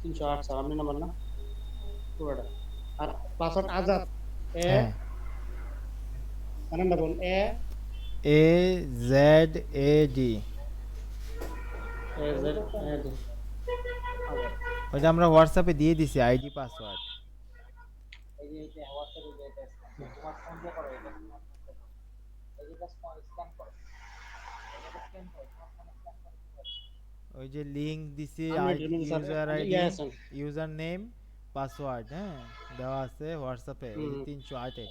308 sir আপনি number না পুরোটা। আর পাসওয়ার্ড আজাদ এ হ্যাঁ, নামটা বল এ AZAD। A Z A D Azad. ওইটা আমরা হোয়াটসঅ্যাপে দিয়ে দিছি আইডি পাসওয়ার্ড। এই যে এটা হোয়াটসঅ্যাপে যে এটা তোমার ফোন দিয়ে করো এটা তোমার ফোন দিয়ে করো। এই যে জাস্ট স্ক্যান করো, এটা স্ক্যান করো, তোমার ফোনে স্ক্যান করে দিতে হবে। ওই যে লিংক দিছি আমি আই, এটার মধ্যে স্যার ইউজার আইডি, ইয়ে আছেন। ইউজার নেম, পাসওয়ার্ড, হ্যাঁ দেওয়া আছে হোয়াটসঅ্যাপে ওই যে হুম 308-এ।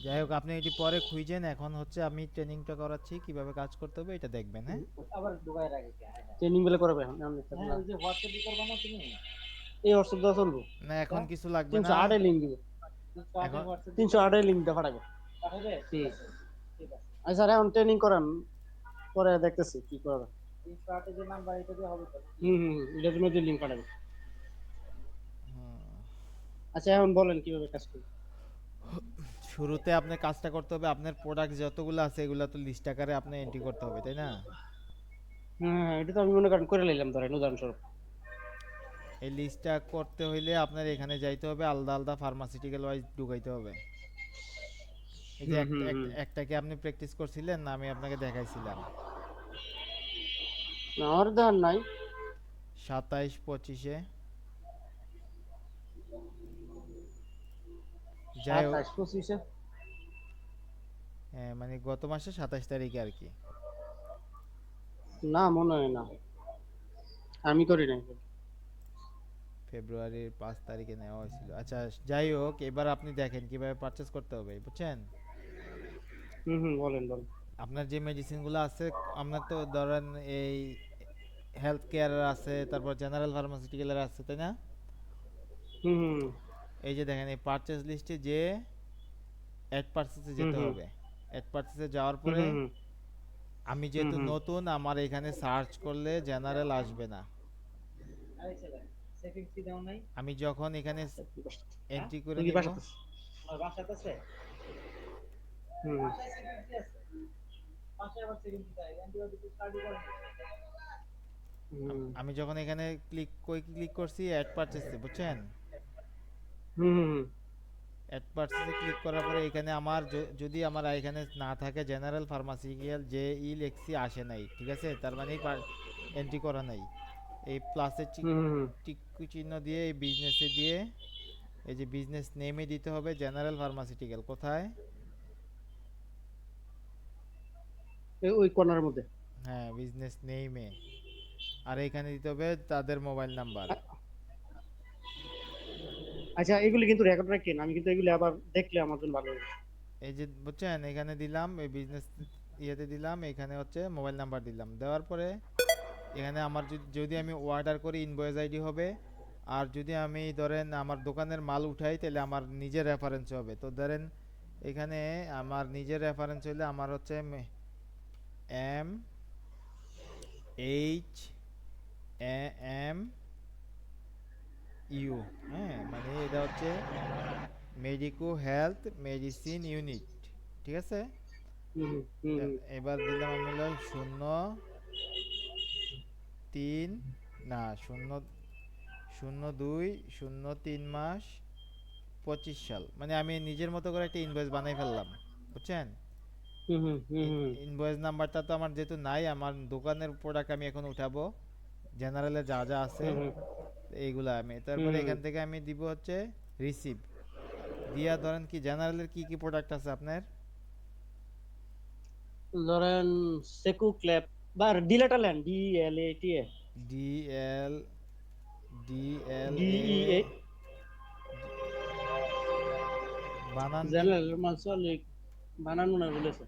যাই হোক আপনি এটি পরে খুঁজেন, এখন হচ্ছে আমি ট্রেনিংটা করাচ্ছি কিভাবে কাজ করতে হবে এটা দেখবেন, হ্যাঁ। আবার ঢুকায় রাখে কি? হ্যাঁ হ্যাঁ ট্রেনিং বেলে করাবে এখন আমি হ্যাঁ, ওই যে হোয়াটসঅ্যাপে করবা না তুমি? এই হোয়াটসঅ্যাপ দাও চলবো। না এটা এখন কিছু লাগবে না 308 এ লিংক দিব। 308 এখন। এর হোয়াটসঅ্যাপ 308 এ লিংকটা পাঠাবে। পাঠাবে? ঠিক হুম আছে, ঠিক আছে। আচ্ছা স্যার এখন ট্রেনিং করান পরে দেখতেছি কি করা যায়। 308 এর যে নাম্বার এটা দিয়ে হবে তো? এটার জন্য লিংক পাঠাবে। হুম, আচ্ছা এখন বলেন কিভাবে কাজ করবে। শুরুতে আপনি কাজটা করতে হবে, আপনার প্রোডাক্ট যতগুলো আছে এগুলো তো লিস্ট আকারে আপনি এন্ট্রি করতে হবে, তাই না। হ্যাঁ এটা তো আমি মনে করেন করে নিলাম ধরেন উদাহরণস্বরূপ। এই লিস্টটা করতে হইলে আপনার এখানে যাইতে হবে, আলাদা আলাদা ফার্মাসিউটিক্যাল ওয়াইজ ঢুকাইতে হবে। এই যে একটাকে আপনি প্র্যাকটিস করছিলেন না, আমি আপনাকে দেখাইছিলাম। না আমার দেওয়ার নাই। 27-25-এ। যাই হোক, 27-25-এ হ্যাঁ মানে গত মাসে 27 তারিখে আর কি। না মনে হয় না আমি করি নাই। ফেব্রুয়ারির 5 তারিখে নেওয়া হয়েছিল। আচ্ছা, যাই হোক এবার আপনি দেখেন কিভাবে পারচেস করতে হবে, বুঝছেন। বলেন বলেন। আপনার যে মেডিসিনগুলো আছে, আপনার তো ধরেন এই হেলথ কেয়ারের আছে, তারপর জেনারেল ফার্মাসিউটিক্যালের আছে, তাই না। হুম হুম এই যে দেখেন এই পারচেস লিস্টে যে অ্যাড পারচেসে হুম যেতে হুম হবে। অ্যাড পারচেসে যাওয়ার হুম পরে হুম হুম আমি হুম যেহেতু হুম নতুন, আমার এখানে সার্চ করলে জেনারেল আসবে না। আরে ছেলে, সেটিংস কি দাও নাই? আমি যখন এখানে হ্যাঁ, এন্ট্রি করে তুই কি নিব। বাসাতে? আমার বাসাতে আছে। হুম বাসায় সেটিংস কি আছে? বাসায় আবার সেটিংস কি আছে? অ্যান্টিবায়োটিক স্টাডি করে না। হুম আমি যখন এখানে ক্লিক করছি অ্যাড পারচেসে, বুঝছেন। হুম হুম অ্যাড পারচেসে ক্লিক করার পরে এখানে আমার যদি আমার এখানে না থাকে জেনারেল ফার্মাসিউটিক্যাল, যে লেখছি আসে নাই, ঠিক আছে, তার মানে এন্ট্রি করা নাই। এই প্লাসের হুম হুম টিক চিহ্ন দিয়ে এই বিজনেসে দিয়ে, এই যে বিজনেস নেমে দিতে হবে জেনারেল ফার্মাসিউটিক্যাল, কোথায়। ওই কর্নারের মধ্যে। হ্যাঁ বিজনেস নেমে। আর এখানে দিতে হবে তাদের মোবাইল নাম্বার। আচ্ছা এগুলি কিন্তু রেকর্ড রাখেন আমি কিন্তু এগুলি আবার দেখলে আমার জন্য ভালো হবে। এই যে বুঝছেন, এখানে দিলাম এই বিজনেস ইয়েতে দিলাম, এখানে হচ্ছে মোবাইল নাম্বার দিলাম, দেওয়ার পরে এখানে আমার যদি আমি অর্ডার করি ইনভয়েস আইডি হবে। আর যদি আমি ধরেন আমার দোকানের মাল উঠাই তাহলে আমার নিজের রেফারেন্স হবে, তো ধরেন এখানে আমার নিজের রেফারেন্স হইলে আমার হচ্ছে MHAMU, হ্যাঁ মানে এটা হচ্ছে মেডিকো হেলথ মেডিসিন ইউনিট, ঠিক আছে। হুম হুম হুম এবার দিলাম আমি হলো 03, না 02/03 মাস 25 সাল, মানে আমি নিজের মতো করে একটা ইনভয়েস বানাই ফেললাম, বুঝছেন। হুম হুম হুম হুম ইনভয়েস নাম্বারটা তো আমার যেহেতু নাই, আমার দোকানের প্রোডাক্ট আমি এখন উঠাবো, জেনারেলে যা যা আছে হুম এইগুলা আমি হুম তারপরে হুম এখান থেকে আমি দিব হচ্ছে রিসিভ দিয়া, ধরেন কি জেনারেলের কি কি প্রোডাক্ট আছে আপনার। ধরেন সেকু ক্ল্যাপ বা ডিলেটা লেন DLATA D L D L A DEA বানান কি। জেনারেল মানসলিক বানানো না বলেছে।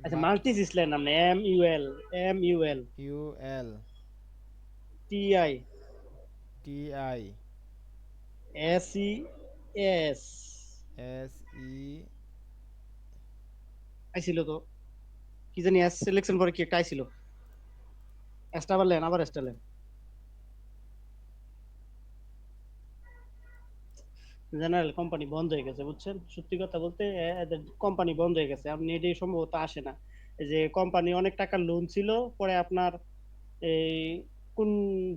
আচ্ছা বা মাল্টি সিসলেন নাম MUL U L TI T I SES S E আইছিল তো কি জানি এস সিলেকশন করে কি একটা আইছিল এসটা আবার লেন আবার এসটা লেন জেনারেল কোম্পানি বন্ধ হয়ে গেছে বুঝছেন সত্যি কথা বলতে এদের কোম্পানি বন্ধ হয়ে গেছে আপনি এটাই সম্ভবত আসে না এই যে কোম্পানি অনেক টাকা লোন ছিল পরে আপনার এই কোন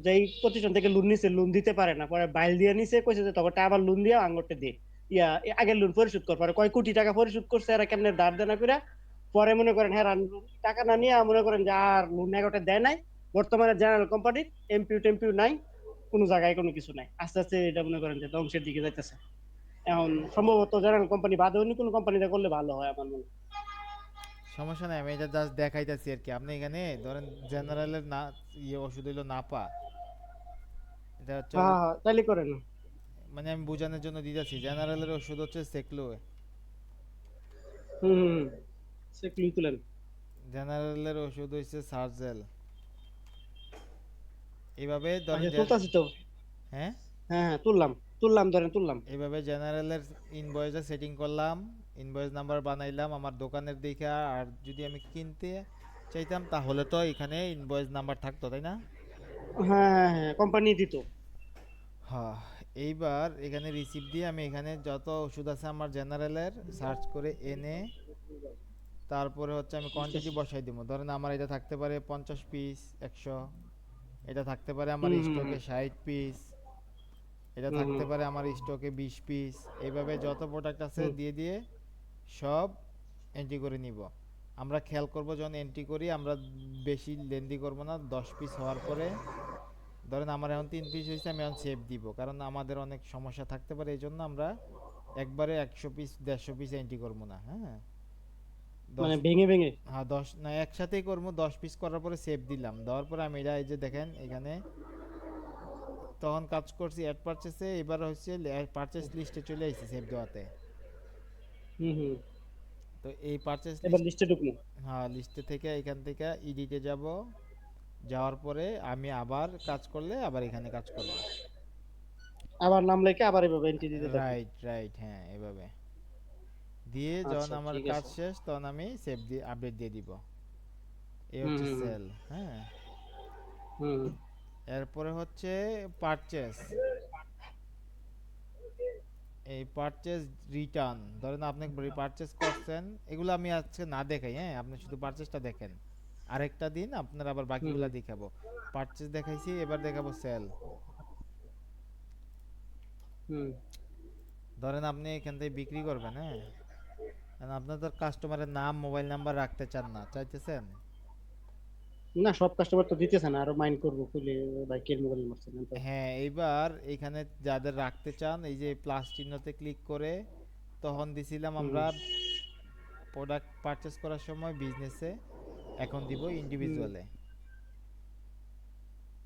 যেই প্রতিষ্ঠান থেকে লোন নিছে লোন দিতে পারে না, পরে বাইল দিয়ে নিছে, কইছে যে তখন আবার লোন দিয়া আঙ্গরটা দে, আগের লোন পরিশোধ কর, পরে কয় কোটি টাকা পরিশোধ করছে এরা কেমনে ধার দেনা করে। পরে মনে করেন হ্যাঁ টাকা না নিয়ে মনে করেন যে আর লোন এগারোটা দেয় নাই। বর্তমানে জেনারেল কোম্পানির এমপিউ টেমপিউ নাই, কোনো জায়গায় কোনো কিছু নাই, আস্তে আস্তে এটা মনে করেন যে ধ্বংসের দিকে যাইতেছে। এখন সম্ভবত জেনারেল কোম্পানি বাদে অন্য কোনো কোম্পানিতে করলে ভালো হয় আমার মনে হয়। সমস্যা নাই, আমি এটা জাস্ট দেখাইতেছি আর কি। আপনি এখানে ধরেন জেনারেলের না ওষুধ হইলো নাপা, এটা হচ্ছে হ্যাঁ হ্যাঁ, তাইলে করেন। মানে আমি বোঝানোর জন্য দিতেছি। জেনারেলের ওষুধ হচ্ছে সেক্লো, হম হম, সে ক্লিন তুলেন। জেনারেলের ওষুধ হচ্ছে সার্জেল। এইভাবে ধরেন আচ্ছা তুলতাছি তো। হ্যাঁ, হ্যাঁ হ্যাঁ, তুললাম তুললাম, ধরেন তুললাম। এইভাবে জেনারেলের ইনভয়েসে সেটিং করলাম, ইনভয়েস নাম্বার বানাইলাম আমার দোকানের দিকে। আর যদি আমি কিনতে চাইতাম তাহলে তো এখানে ইনভয়েস নাম্বার থাকতো, তাই না? হ্যাঁ হ্যাঁ হ্যাঁ, কোম্পানি দিত। হ্যাঁ, এইবার এখানে রিসিপ্ট দিয়ে আমি এখানে যত ওষুধ আছে আমার জেনারেলের সার্চ করে এনে তারপরে হচ্ছে আমি কোয়ান্টিটি বুঝতেছি। বসাই দিব। ধরেন আমার এটা থাকতে পারে 50 পিস, 100, এটা থাকতে পারে আমার হুম হুম স্টকে হুম 60 পিস, এটা হুম হুম থাকতে পারে আমার স্টকে 20 পিস। এইভাবে যত প্রোডাক্ট আছে হুম দিয়ে দিয়ে সব এন্ট্রি করে নিব। আমরা খেয়াল করব যখন এন্ট্রি করি আমরা বেশি লেন্দি করব না। 10 পিস হওয়ার পরে ধরেন আমার এখন 3 পিস হয়েছে, আমি এখন সেভ দিব, কারণ আমাদের অনেক সমস্যা থাকতে পারে। এই জন্য আমরা একবারে 100 পিস 150 পিস এন্ট্রি করবো না। হ্যাঁ, দশ, মানে ভেঙে ভেঙে। হ্যাঁ 10 না, একসাথেই করবো। 10 পিস করার পরে সেভ দিলাম, দেওয়ার পরে আমি এটা এই যে দেখেন এখানে তখন কাজ করছি অ্যাড পারচেসে, এবার হচ্ছে পারচেস লিস্টে চলে আসছে সেভ দেওয়াতে। হুম হুম, তো এই পারচেস এবার লিস্ট, লিস্টে ঢুকলো। হ্যাঁ লিস্টে থেকে এখান থেকে এডিটে যাব, যাওয়ার পরে আমি আবার কাজ করলে আবার এখানে কাজ করব। আবার নাম লেখে আবার এভাবে এন্ট্রি দিতে থাকবো। রাইট রাইট, হ্যাঁ এভাবে দিয়ে যখন আচ্ছা আমার ঠিক কাজ আছে। শেষ তখন আমি সেভ দিয়ে আপডেট দিয়ে দিব। এই হুম হচ্ছে হুম সেল। হ্যাঁ, হুম হুম এরপরে হচ্ছে পারচেস। এই পারচেস রিটার্ন, ধরেন আপনি পারচেস করছেন, এগুলো আমি আজকে না দেখাই, হ্যাঁ আপনি শুধু পারচেসটা দেখেন। আরেকটা দিন আপনার আবার হুম বাকিগুলা দেখাবো। পারচেস দেখাইছি, এবার দেখাবো সেল। হুম। ধরেন আপনি এখান থেকে বিক্রি করবেন, হ্যাঁ, কারণ আপনার তো কাস্টমারের নাম মোবাইল নাম্বার রাখতে চান না, চাইতেছেন। না, সব কাস্টমার তো দিতেছে না, আরো মাইন্ড করবো খুলে, ভাই কে মোবাইল মারছে না তো। হ্যাঁ, এইবার এখানে যাদের রাখতে চান এই যে প্লাস চিহ্নতে ক্লিক করে তখন দিছিলাম হুম আমরা প্রোডাক্ট পারচেস করার সময় বিজনেসে, এখন দিব হুম। ইন্ডিভিজুয়ালে।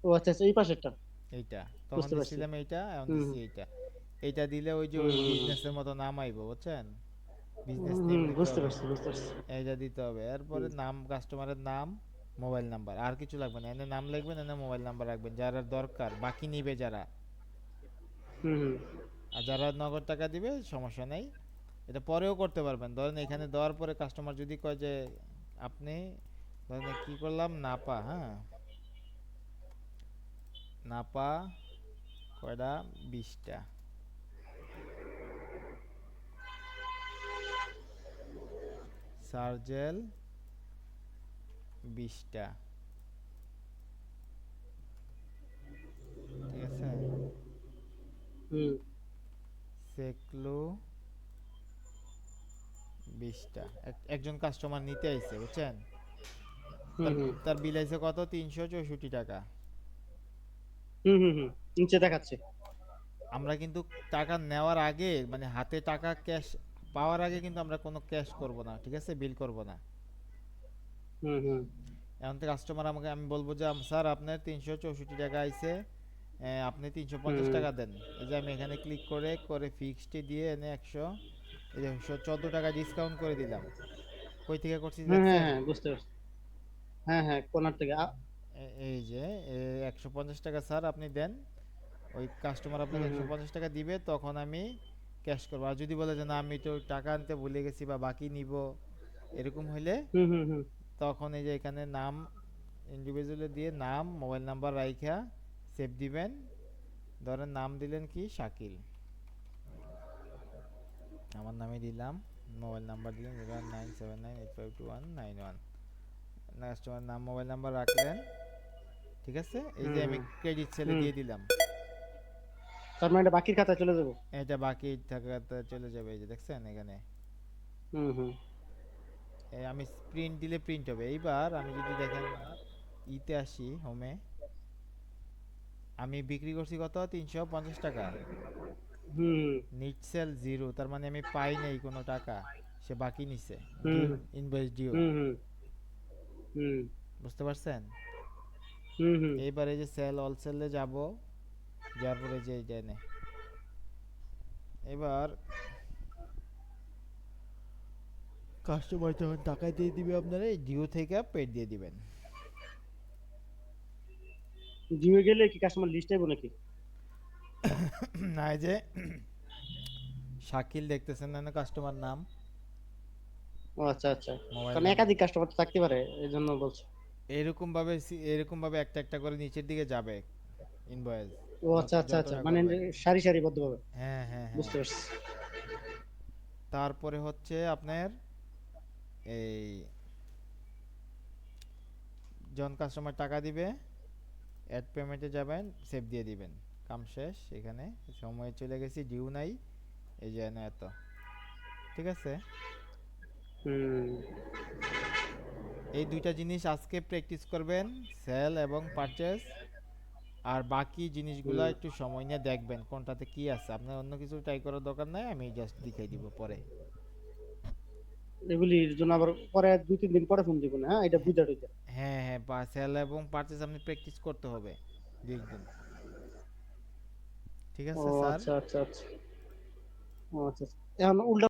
ও আচ্ছা আচ্ছা, এই পাশেরটা। এইটা তখন বুঝতে পারছি। দিছিলাম এইটা, এখন হুম দিচ্ছি এইটা। এইটা দিলে ওই যে হুম ওই হুম বিজনেসের মতো নাম আইব, বুঝছেন? বিজনেস হুম নেম হুম, দিতে বুঝতে হবে, পারছি বুঝতে পারছি। এইটা দিতে হবে। এরপরে হুম নাম, কাস্টমারের নাম, মোবাইল নাম্বার, আর কিছু লাগবে না। এনে নাম লিখবেন, এনে মোবাইল নাম্বার রাখবেন যারা দরকার, বাকি নিবে যারা। হুম হুম আর যারা নগদ টাকা দিবে সমস্যা নেই, এটা পরেও করতে পারবেন। ধরেন এখানে দেওয়ার পরে কাস্টমার যদি কয় যে আপনি, ধরেন কি করলাম নাপা, হ্যাঁ নাপা কয়টা, 20টা, সার্জেল 20টা, ঠিক আছে, হুম সেকলো 20টা। একজন কাস্টমার নিতে আইছে, বুঝছেন? হুম তার হুম তার বিল আইছে কত, 364 টাকা। হুম হুম হুম, নিচে দেখাচ্ছে। আমরা কিন্তু টাকা নেওয়ার আগে মানে হাতে টাকা ক্যাশ পাওয়ার আগে কিন্তু আমরা কোনো ক্যাশ করব না, ঠিক আছে, বিল করব না। হুম হুম এখন তো কাস্টমার আমাকে, আমি বলবো যে স্যার আপনার 364 টাকা আইছে, আপনি তিনশো হুম পঞ্চাশ হুম টাকা দেন। এই যে আমি এখানে ক্লিক করে করে ফিক্সড দিয়ে এনে 100, এই যে 14 টাকা ডিসকাউন্ট করে দিলাম। কই থেকে করছি হ্যাঁ হ্যাঁ দেখছেন? হ্যাঁ, বুঝতে পারছি। হ্যাঁ হ্যাঁ, কোনার থেকে এই যে 150 টাকা স্যার আপনি দেন। ওই কাস্টমার হুম আপনাকে একশো হুম পঞ্চাশ টাকা দিবে, তখন আমি ক্যাশ করবো। আর যদি বলে যে না আমি তো টাকা আনতে ভুলে গেছি বা বাকি নিব, এরকম হইলে হুম হুম হুম তখন এই যে এখানে নাম ইন্ডিভিজুয়ালি দিয়ে নাম মোবাইল নাম্বার রাইখা সেভ দিবেন। ধরেন নাম দিলেন কি শাকিল, আমার নামে দিলাম, মোবাইল নাম্বার দিলেন 09798521991, কাস্টমার নাম মোবাইল নাম্বার রাখলেন, ঠিক আছে, এই যে আমি হুম ক্রেডিট সেলে হুম দিয়ে দিলাম। তার মানে এটা বাকির খাতায় চলে যাবো। এটা বাকি টাকাটা চলে যাবে, এই যে দেখছেন এখানে। হুম হুম এই আমি প্রিন্ট দিলে প্রিন্ট হবে। এইবার আমি যদি দেখেন ইতে আসি হোমে, আমি বিক্রি করছি কত, 350 টাকা। হুম নিট সেল জিরো, তার মানে আমি পাই নাই কোনো টাকা, সে বাকি নিছে, হুম ডিউ, ইনভয়েস ডিউ। হুম হুম হুম বুঝতে পারছেন? হুম হুম এইবার এই যে সেল অল সেলে যাব, যাওয়ার পরে যে এই যে নে, এবার কাস্টমার যখন টাকা দিয়ে দিবে আপনারা এই ডিউ থেকে পেড দিয়ে দিবেন। জিমে গেলে কি কাস্টমার লিস্ট আইবো নাকি? না, এই যে শাকিল দেখতেছেন না কাস্টমার নাম, ও আচ্ছা আচ্ছা, মোবাইল কারণ নাম্বার, একাধিক কাস্টমার তো থাকতে পারে, এই জন্য বলছি। এরকম ভাবে এরকম ভাবে একটা একটা করে নিচের দিকে যাবে ইনভয়েস, ও যত আচ্ছা আচ্ছা যত আচ্ছা, টাকা মানে করবেন। সারি সারি বদ্ধ ভাবে। হ্যাঁ হ্যাঁ হ্যাঁ। বুঝতে পারছি। তারপরে হচ্ছে আপনার এই জন কাস্টমার টাকা দিবে, অ্যাড পেমেন্টে যাবেন, সেভ দিয়ে দিবেন, কাম শেষ। এখানে সময় চলে গেছি, ডিউ নাই, এই যে না এত। ঠিক আছে, হুম এই দুইটা জিনিস আজকে প্র্যাকটিস করবেন, সেল এবং পারচেজ। আর বাকি জিনিসগুলো হুম একটু সময় নিয়ে দেখবেন কোনটাতে কি আছে, আপনার অন্য কিছু ট্রাই করার দরকার নাই, আমি জাস্ট দেখাই দিব পরে। এগুলির জন্য আবার পরে 2-3 দিন পরে ফোন দিব না, হ্যাঁ এটা হ্যাঁ বুঝা টুঝা। হ্যাঁ হ্যাঁ, বা সেল এবং পারচেজ আপনি প্র্যাকটিস করতে হবে 2 একদিন। ঠিক ও আছে স্যার। আচ্ছা আচ্ছা আচ্ছা। ও আচ্ছা আচ্ছা। এখন উল্টা